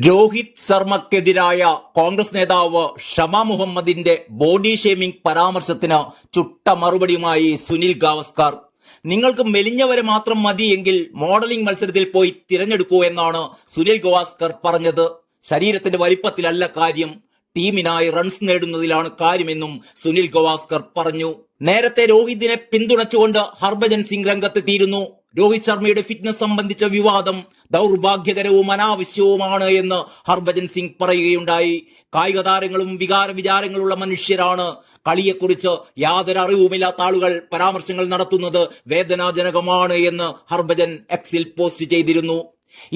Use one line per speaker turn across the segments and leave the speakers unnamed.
രോഹിത് ശർമ്മക്കെതിരായ കോൺഗ്രസ് നേതാവ് ഷമ മുഹമ്മദിന്റെ body shaming പരാമർശത്തിന് ചുട്ട മറുപടിയുമായി സുനിൽ ഗാവസ്കർ. നിങ്ങൾക്ക് മെലിഞ്ഞവരെ മാത്രം മതിയെങ്കിൽ മോഡലിംഗ് മത്സരത്തിൽ പോയി തിരഞ്ഞെടുക്കൂ എന്നാണ് സുനിൽ ഗവാസ്കർ പറഞ്ഞത്. ശരീരത്തിന്റെ വലിപ്പത്തിലല്ല കാര്യം, ടീമിനായി റൺസ് നേടുന്നതിലാണ് കാര്യമെന്നും സുനിൽ ഗവാസ്കർ പറഞ്ഞു. നേരത്തെ രോഹിതിനെ പിന്തുണച്ചുകൊണ്ട് ഹർഭജൻ സിംഗ് രംഗത്തെത്തിയിരുന്നു. രോഹിത് ശർമ്മയുടെ ഫിറ്റ്നസ് സംബന്ധിച്ച വിവാദം ദൗർഭാഗ്യകരവും അനാവശ്യവുമാണ് എന്ന് ഹർഭജൻ സിംഗ് പറയുകയുണ്ടായി. കായിക താരങ്ങളും വികാര വിചാരങ്ങളുള്ള മനുഷ്യരാണ്. കളിയെക്കുറിച്ച് യാതൊരു അറിവുമില്ലാത്ത ആളുകൾ പരാമർശങ്ങൾ നടത്തുന്നത് വേദനാജനകമാണ് എന്ന് ഹർഭജൻ എക്സിൽ പോസ്റ്റ് ചെയ്തിരുന്നു.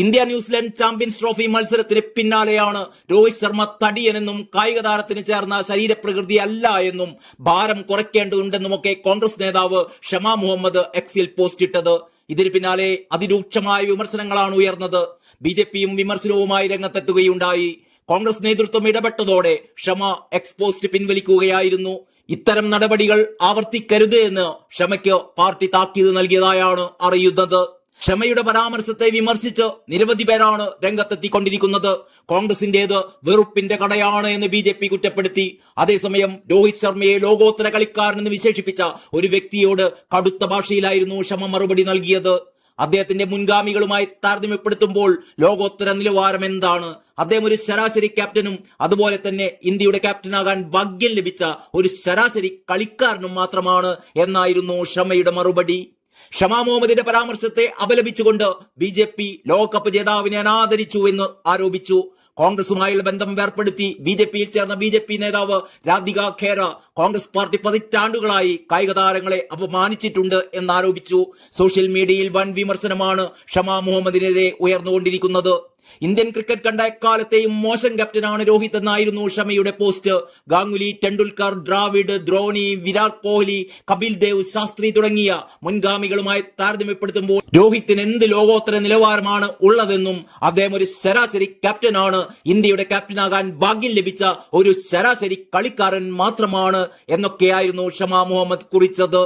ഇന്ത്യ ന്യൂസിലൻഡ് ചാമ്പ്യൻസ് ട്രോഫി മത്സരത്തിന് പിന്നാലെയാണ് രോഹിത് ശർമ്മ തടിയനെന്നും കായിക താരത്തിന് ചേർന്ന ശരീരപ്രകൃതി അല്ല എന്നും ഭാരം കുറയ്ക്കേണ്ടതുണ്ടെന്നുമൊക്കെ കോൺഗ്രസ് നേതാവ് ഷമ മുഹമ്മദ് എക്സിൽ പോസ്റ്റ് ഇട്ടത്. ഇതിന് പിന്നാലെ അതിരൂക്ഷമായ വിമർശനങ്ങളാണ് ഉയർന്നത്. ബിജെപിയും വിമർശനവുമായി രംഗത്തെത്തുകയുണ്ടായി. കോൺഗ്രസ് നേതൃത്വം ഇടപെട്ടതോടെ ഷമ എക്സ് പോസ്റ്റ് പിൻവലിക്കുകയായിരുന്നു. ഇത്തരം നടപടികൾ ആവർത്തിക്കരുത് എന്ന് ഷമയ്ക്ക് പാർട്ടി താക്കീത് നൽകിയതായാണ് അറിയുന്നത്. ഷമയുടെ പരാമർശത്തെ വിമർശിച്ച് നിരവധി പേരാണ് രംഗത്തെത്തിക്കൊണ്ടിരിക്കുന്നത്. കോൺഗ്രസിന്റേത് വെറുപ്പിന്റെ കടയാണ് എന്ന് ബിജെപി കുറ്റപ്പെടുത്തി. അതേസമയം രോഹിത് ശർമ്മയെ ലോകോത്തര കളിക്കാരനെന്ന് വിശേഷിപ്പിച്ച ഒരു വ്യക്തിയോട് കടുത്ത ഭാഷയിലായിരുന്നു ഷമ മറുപടി നൽകിയത്. അദ്ദേഹത്തിന്റെ മുൻഗാമികളുമായി താരതമ്യപ്പെടുത്തുമ്പോൾ ലോകോത്തര നിലവാരം എന്താണ്? അദ്ദേഹം ഒരു ശരാശരി ക്യാപ്റ്റനും അതുപോലെ തന്നെ ഇന്ത്യയുടെ ക്യാപ്റ്റനാകാൻ ഭാഗ്യം ലഭിച്ച ഒരു ശരാശരി കളിക്കാരനും മാത്രമാണ് എന്നായിരുന്നു ഷമയുടെ മറുപടി. ഷമ മുഹമ്മദിന്റെ പരാമർശത്തെ അപലപിച്ചുകൊണ്ട് ബിജെപി ലോകകപ്പ് ജേതാവിനെ അനാദരിച്ചു എന്ന് ആരോപിച്ചു. കോൺഗ്രസുമായുള്ള ബന്ധം വേർപ്പെടുത്തി ബിജെപിയിൽ ചേർന്ന ബിജെപി നേതാവ് രാധിക ഖേര കോൺഗ്രസ് പാർട്ടി പതിറ്റാണ്ടുകളായി കായിക താരങ്ങളെ അപമാനിച്ചിട്ടുണ്ട് എന്നാരോപിച്ചു. സോഷ്യൽ മീഡിയയിൽ വൻ വിമർശനമാണ് ഷമ മുഹമ്മദിനെതിരെ ഉയർന്നുകൊണ്ടിരിക്കുന്നത്. ഇന്ത്യൻ ക്രിക്കറ്റ് കണ്ട എക്കാലത്തെയും മോശം ക്യാപ്റ്റനാണ് രോഹിത് എന്നായിരുന്നു ഷമയുടെ പോസ്റ്റ്. ഗാംഗുലി, ടെണ്ടുൽക്കർ, ദ്രാവിഡ്, ധോണി, വിരാട് കോഹ്ലി, കപിൽ ദേവ്, ശാസ്ത്രി തുടങ്ങിയ മുൻഗാമികളുമായി താരതമ്യപ്പെടുത്തുമ്പോൾ രോഹിത്തിന് എന്ത് ലോകോത്തര നിലവാരമാണ് ഉള്ളതെന്നും അദ്ദേഹം ഒരു ശരാശരി ക്യാപ്റ്റനാണ്, ഇന്ത്യയുടെ ക്യാപ്റ്റനാകാൻ ഭാഗ്യം ലഭിച്ച ഒരു ശരാശരി കളിക്കാരൻ മാത്രമാണ് എന്നൊക്കെയായിരുന്നു ഷമ മുഹമ്മദ് കുറിച്ചത്.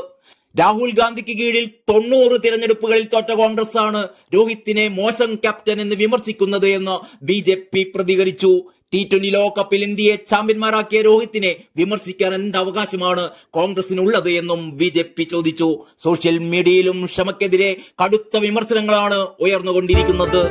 രാഹുൽ ഗാന്ധിക്ക് കീഴിൽ 90 തിരഞ്ഞെടുപ്പുകളിൽ തോറ്റ കോൺഗ്രസ് ആണ് രോഹിത്തിനെ മോശം ക്യാപ്റ്റൻ എന്ന് വിമർശിക്കുന്നത് എന്ന് ബിജെപി പ്രതികരിച്ചു. T20 ലോകകപ്പിൽ ഇന്ത്യയെ ചാമ്പ്യന്മാരാക്കിയ രോഹിത്തിനെ വിമർശിക്കാൻ എന്ത് അവകാശമാണ് കോൺഗ്രസിനുള്ളത് എന്നും ബിജെപി ചോദിച്ചു. സോഷ്യൽ മീഡിയയിലും ഷമക്കെതിരെ കടുത്ത വിമർശനങ്ങളാണ് ഉയർന്നുകൊണ്ടിരിക്കുന്നത്.